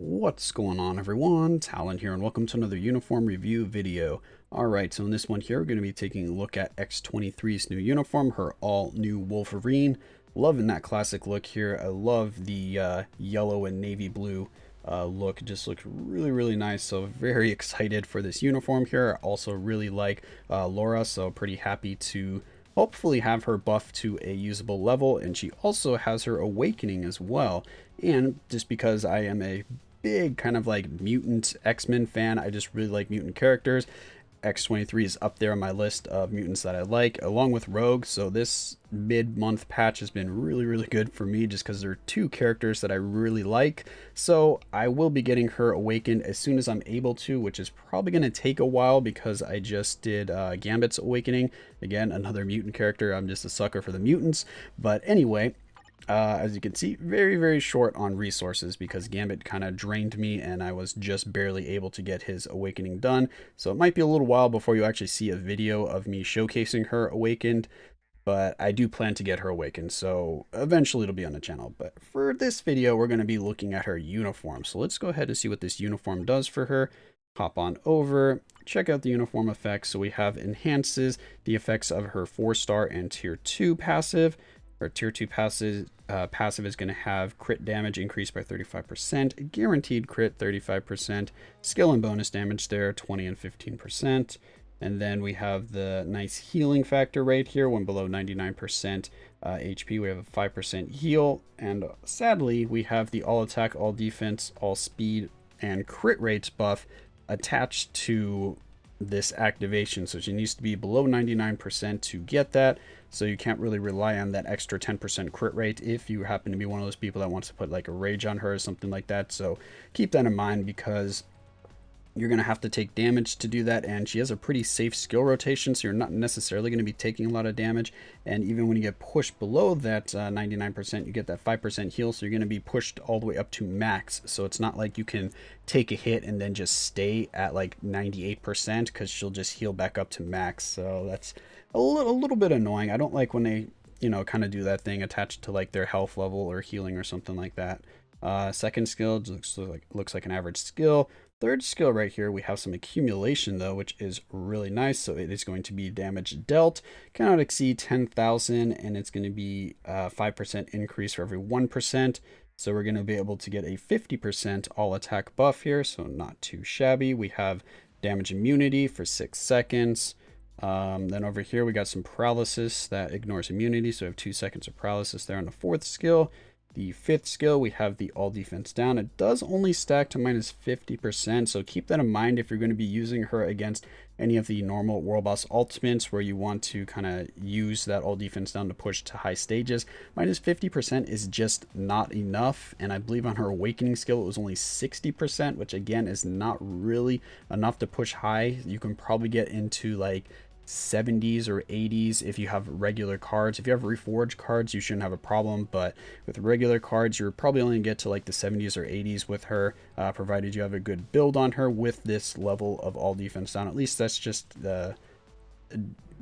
What's going on, everyone? Talen here, and welcome to another uniform review video. Alright, so in this one here, we're going to be taking a look at X-23's new uniform, her all-new Wolverine. Loving that classic look here. I love the yellow and navy blue look. It just looks really nice, so very excited for this uniform here. I also really like Laura, so pretty happy to hopefully have her buff to a usable level, and she also has her awakening as well. And just because I am a big kind of like mutant X-Men fan, I just really like mutant characters. X-23 is up there on my list of mutants that I like, along with Rogue. So this mid-month patch has been really good for me, just because there are two characters that I really like. So I will be getting her awakened as soon as I'm able to, which is probably going to take a while because I just did Gambit's awakening. Again, another mutant character. I'm just a sucker for the mutants. But anyway, as you can see, very short on resources because Gambit kind of drained me and I was just barely able to get his awakening done. So it might be a little while before you actually see a video of me showcasing her awakened, but I do plan to get her awakened, so eventually it'll be on the channel. But for this video, we're going to be looking at her uniform. So let's go ahead and see what this uniform does for her. Hop on over, check out the uniform effects. So we have enhances the effects of her 4-star and tier 2 passive. Our tier 2 passive is going to have crit damage increased by 35%, guaranteed crit 35%, skill and bonus damage there 20 and 15%. And then we have the nice healing factor right here. When below 99% HP, we have a 5% heal. And sadly, we have the all attack, all defense, all speed, and crit rates buff attached to this activation. So she needs to be below 99% to get that. So you can't really rely on that extra 10% crit rate if you happen to be one of those people that wants to put like a rage on her or something like that. So keep that in mind because you're going to have to take damage to do that, and she has a pretty safe skill rotation, so you're not necessarily going to be taking a lot of damage. And even when you get pushed below that 99%, you get that 5% heal, so you're going to be pushed all the way up to max. So it's not like you can take a hit and then just stay at like 98%, because she'll just heal back up to max. So that's a little bit annoying. I don't like when they, you know, kind of do that thing attached to like their health level or healing or something like that. Second skill looks like an average skill. Third skill right here, we have some accumulation though, which is really nice. So it is going to be damage dealt, cannot exceed 10,000, and it's going to be 5% increase for every 1%. So we're going to be able to get a 50% all attack buff here, so not too shabby. We have damage immunity for 6 seconds. Then over here, we got some paralysis that ignores immunity, so we have 2 seconds of paralysis there on the fourth skill. The fifth skill, we have the all defense down. It does only stack to minus 50%, so keep that in mind if you're going to be using her against any of the normal world boss ultimates where you want to kind of use that all defense down to push to high stages. Minus 50% is just not enough, and I believe on her awakening skill it was only 60%, which again is not really enough to push high. You can probably get into like 70s or 80s if you have regular cards. If you have reforged cards, you shouldn't have a problem, but with regular cards, you're probably only get to like the 70s or 80s with her, provided you have a good build on her with this level of all defense down. At least that's just the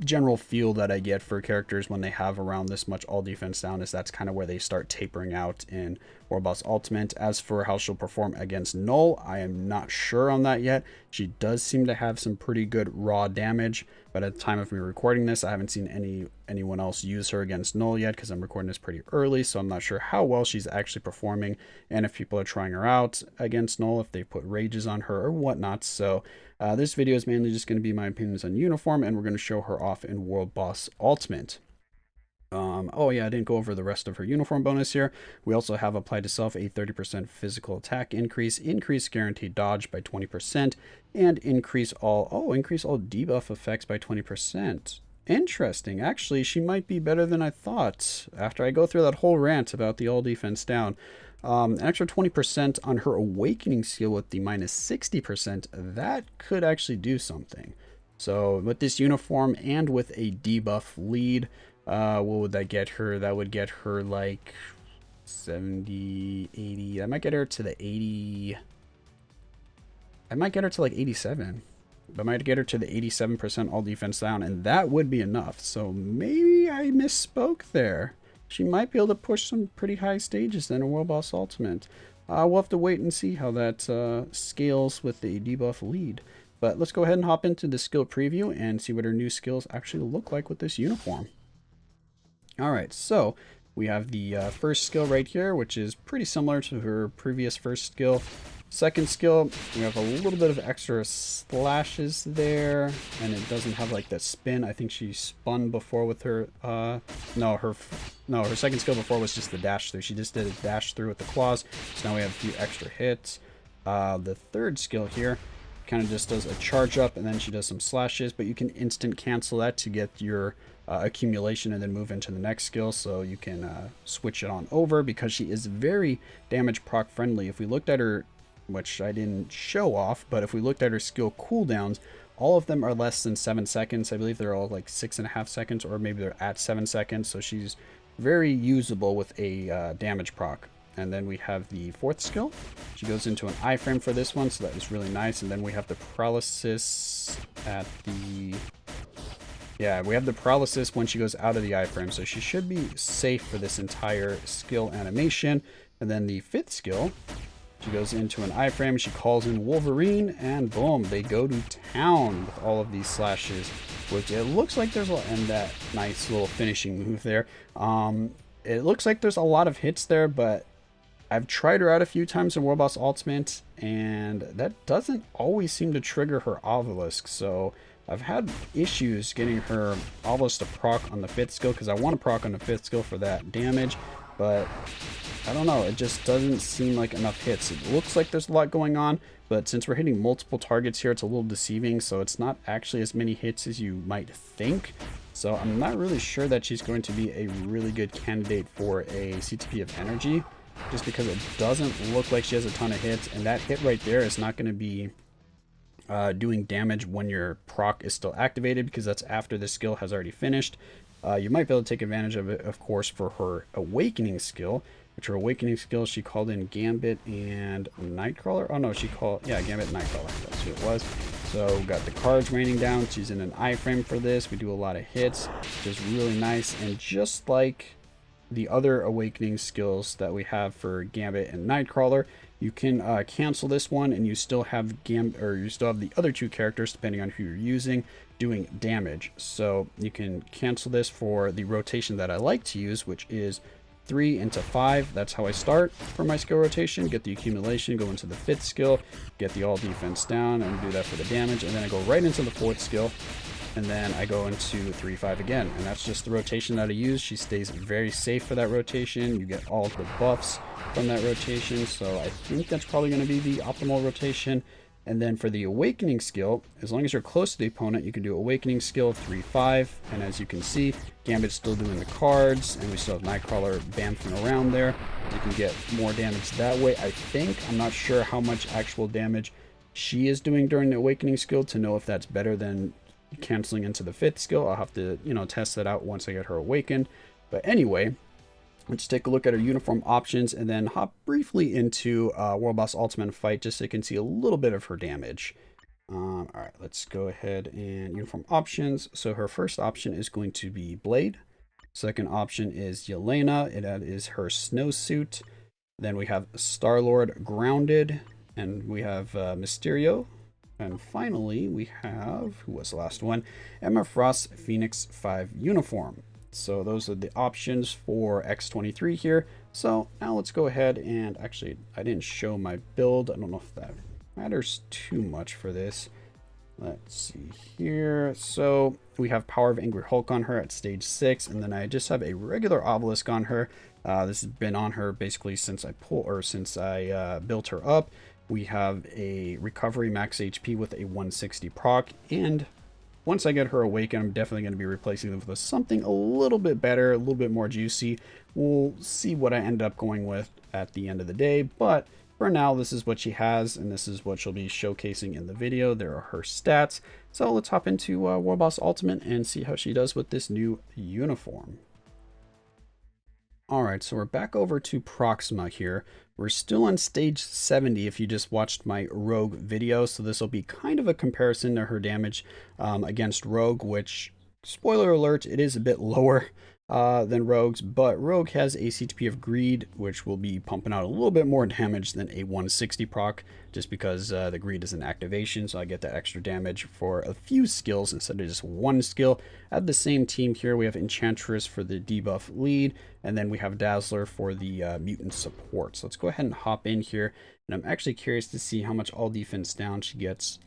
general feel that I get for characters when they have around this much all defense down, is that's kind of where they start tapering out in World Boss Ultimate. As for how she'll perform against Null, I am not sure on that yet. She does seem to have some pretty good raw damage, but at the time of me recording this, I haven't seen anyone else use her against Null yet because I'm recording this pretty early, so I'm not sure how well she's actually performing and if people are trying her out against Null, if they put rages on her or whatnot. So this video is mainly just going to be my opinions on uniform, and we're going to show her off in World Boss Ultimate. Oh yeah, I didn't go over the rest of her uniform bonus here. We also have applied to self a 30% physical attack increase guaranteed dodge by 20%, and increase all debuff effects by 20%. Interesting. Actually, she might be better than I thought after I go through that whole rant about the all defense down. An extra 20% on her awakening skill with the minus 60%, that could actually do something. So with this uniform and with a debuff lead, what would that get her? That would get her like 70, 80. I might get her to the 80. I might get her to like 87. I might get her to the 87% all defense down, and that would be enough. So maybe I misspoke there. She might be able to push some pretty high stages then in World Boss Ultimate. we'll have to wait and see how that scales with the debuff lead. But let's go ahead and hop into the skill preview and see what her new skills actually look like with this uniform. Alright, so we have the first skill right here, which is pretty similar to her previous first skill. Second skill, we have a little bit of extra slashes there, and it doesn't have like that spin. I think she spun before with her, her second skill before was just the dash through. She just did a dash through with the claws, so now we have a few extra hits. The third skill here kind of just does a charge up, and then she does some slashes, but you can instant cancel that to get your accumulation and then move into the next skill, so you can switch it on over because she is very damage proc friendly. If we looked at her, which I didn't show off, but if we looked at her skill cooldowns, all of them are less than 7 seconds. I believe they're all like 6.5 seconds, or maybe they're at 7 seconds, so she's very usable with a damage proc. And then we have the fourth skill. She goes into an iframe for this one, so that is really nice. And then we have the paralysis at the... Yeah, we have the paralysis when she goes out of the iframe, so she should be safe for this entire skill animation. And then the fifth skill, she goes into an iframe, she calls in Wolverine, and boom, they go to town with all of these slashes, which it looks like there's and that nice little finishing move there. It looks like there's a lot of hits there, but I've tried her out a few times in World Boss Ultimate, and that doesn't always seem to trigger her obelisk, so I've had issues getting her obelisk to proc on the fifth skill, because I want to proc on the fifth skill for that damage, but I don't know, it just doesn't seem like enough hits. It looks like there's a lot going on, but since we're hitting multiple targets here, it's a little deceiving, so it's not actually as many hits as you might think. So I'm not really sure that she's going to be a really good candidate for a CTP of energy, just because it doesn't look like she has a ton of hits, and that hit right there is not going to be doing damage when your proc is still activated, because that's after the skill has already finished. You might be able to take advantage of it, of course, for her awakening skill, which her awakening skill, she called in Gambit and Nightcrawler. Oh no, Gambit and Nightcrawler, that's who it was. So we got the cards raining down. She's in an iframe for this. We do a lot of hits, which is really nice. And just like the other awakening skills that we have for Gambit and Nightcrawler, you can cancel this one, and you still have the other two characters, depending on who you're using, doing damage. So you can cancel this for the rotation that I like to use, which is 3 into 5. That's how I start for my skill rotation. Get the accumulation, go into the fifth skill, get the all defense down, and do that for the damage. And then I go right into the fourth skill, and then I go into 3-5 again. And that's just the rotation that I use. She stays very safe for that rotation. You get all the buffs from that rotation, so I think that's probably going to be the optimal rotation. And then for the awakening skill, as long as you're close to the opponent, you can do awakening skill 3-5. And as you can see, Gambit's still doing the cards, and we still have Nightcrawler bamfing around there. You can get more damage that way, I think. I'm not sure how much actual damage she is doing during the awakening skill to know if that's better than canceling into the fifth skill. I'll have to, test that out once I get her awakened. But anyway, let's take a look at our uniform options and then hop briefly into World Boss Ultimate fight, just so you can see a little bit of her damage. All right, let's go ahead and uniform options. So her first option is going to be Blade. Second option is Yelena. That is her snowsuit. Then we have Star-Lord Grounded, and we have Mysterio. And finally, we have, who was the last one? MFF Phoenix 5 uniform. So those are the options for X-23 here. So now let's go ahead and actually, I didn't show my build. I don't know if that matters too much for this. Let's see here. So we have Power of Angry Hulk on her at stage 6, and then I just have a regular obelisk on her. This has been on her basically since I built her up. We have a recovery max HP with a 160 proc, and once I get her awakened, I'm definitely going to be replacing them with something a little bit better, a little bit more juicy. We'll see what I end up going with at the end of the day, but for now, this is what she has, and this is what she'll be showcasing in the video. There are her stats. So let's hop into World Boss Ultimate and see how she does with this new uniform. Alright, so we're back over to Proxima here. We're still on stage 70 if you just watched my Rogue video, so this will be kind of a comparison to her damage against Rogue, which, spoiler alert, it is a bit lower than Rogue's, but Rogue has a CTP of Greed, which will be pumping out a little bit more damage than a 160 proc, just because the Greed is an activation, so I get that extra damage for a few skills instead of just one skill. At the same team here, we have Enchantress for the debuff lead, and then we have Dazzler for the mutant support. So let's go ahead and hop in here, and I'm actually curious to see how much all defense down she gets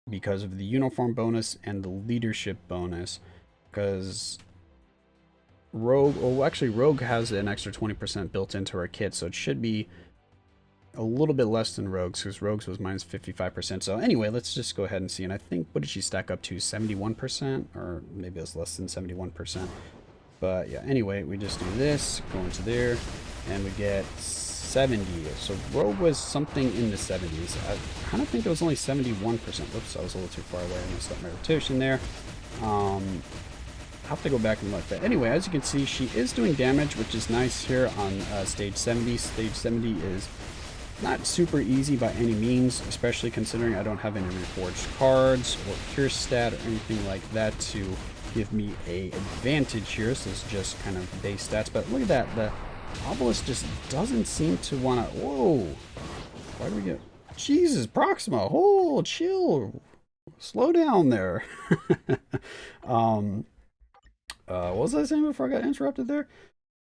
because of the uniform bonus and the leadership bonus, because Rogue, well, actually Rogue has an extra 20% built into her kit, so it should be a little bit less than Rogue's, because Rogue's was minus 55%. So anyway, let's just go ahead and see. And I think, what did she stack up to? 71%? Or maybe it was less than 71%. But yeah, anyway, we just do this, go into there, and we get 70. So Rogue was something in the 70s. I kind of think it was only 71%. Whoops, I was a little too far away. I messed up my rotation there. I'll have to go back and look. But anyway, as you can see, she is doing damage, which is nice here on stage 70. Stage 70 is not super easy by any means, especially considering I don't have any reforged cards or cure stat or anything like that to give me a advantage here. So it's just kind of base stats. But look at that. The obelisk just doesn't seem to want to... Whoa. Why do we get... Jesus, Proxima. Oh, chill. Slow down there. What was I saying before I got interrupted there?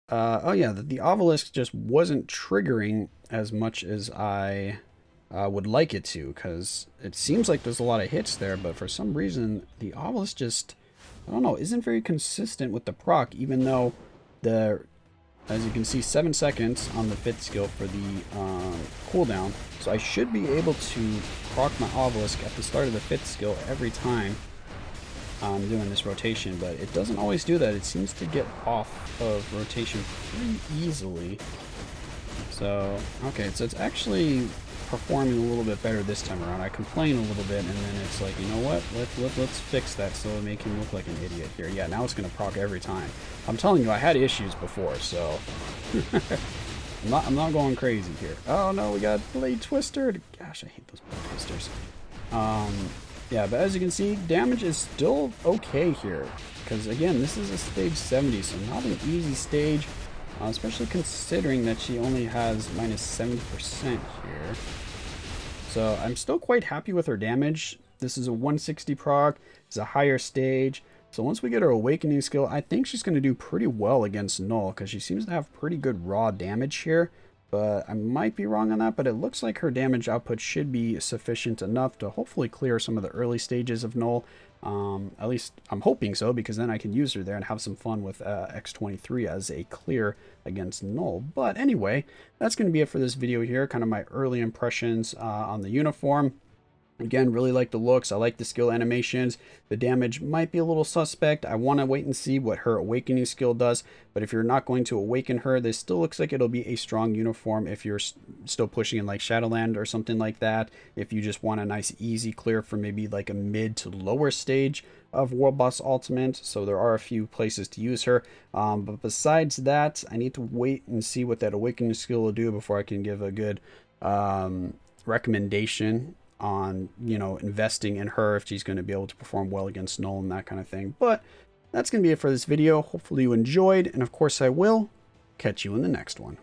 Oh yeah, the obelisk just wasn't triggering as much as I would like it to, because it seems like there's a lot of hits there, but for some reason the obelisk just, I don't know, isn't very consistent with the proc, even though as you can see, 7 seconds on the 5th skill for the cooldown, so I should be able to proc my obelisk at the start of the 5th skill every time I'm doing this rotation, but it doesn't always do that. It seems to get off of rotation pretty easily. So, okay, so it's actually performing a little bit better this time around. I complain a little bit, and then it's like, you know what? Let's fix that so it'll make him look like an idiot here. Yeah, now it's going to proc every time. I'm telling you, I had issues before, so I'm not going crazy here. Oh no, we got Blade Twister. Gosh, I hate those Blade Twisters. Yeah, but as you can see, damage is still okay here, because again, this is a stage 70, so not an easy stage, especially considering that she only has minus 70% here. So I'm still quite happy with her damage. This is a 160 proc, it's a higher stage, so once we get her awakening skill, I think she's going to do pretty well against Null, because she seems to have pretty good raw damage here. But I might be wrong on that, but it looks like her damage output should be sufficient enough to hopefully clear some of the early stages of Null. At least I'm hoping so, because then I can use her there and have some fun with X-23 as a clear against Null. But anyway, that's going to be it for this video here, kind of my early impressions on the uniform. Again, really like the looks. I like the skill animations. The damage might be a little suspect. I want to wait and see what her awakening skill does. But if you're not going to awaken her, this still looks like it'll be a strong uniform if you're still pushing in like Shadowland or something like that. If you just want a nice easy clear for maybe like a mid to lower stage of World Boss Ultimate. So there are a few places to use her. But besides that, I need to wait and see what that awakening skill will do before I can give a good recommendation on, you know, investing in her if she's going to be able to perform well against Null and that kind of thing. But that's going to be it for this video. Hopefully you enjoyed, and of course I will catch you in the next one.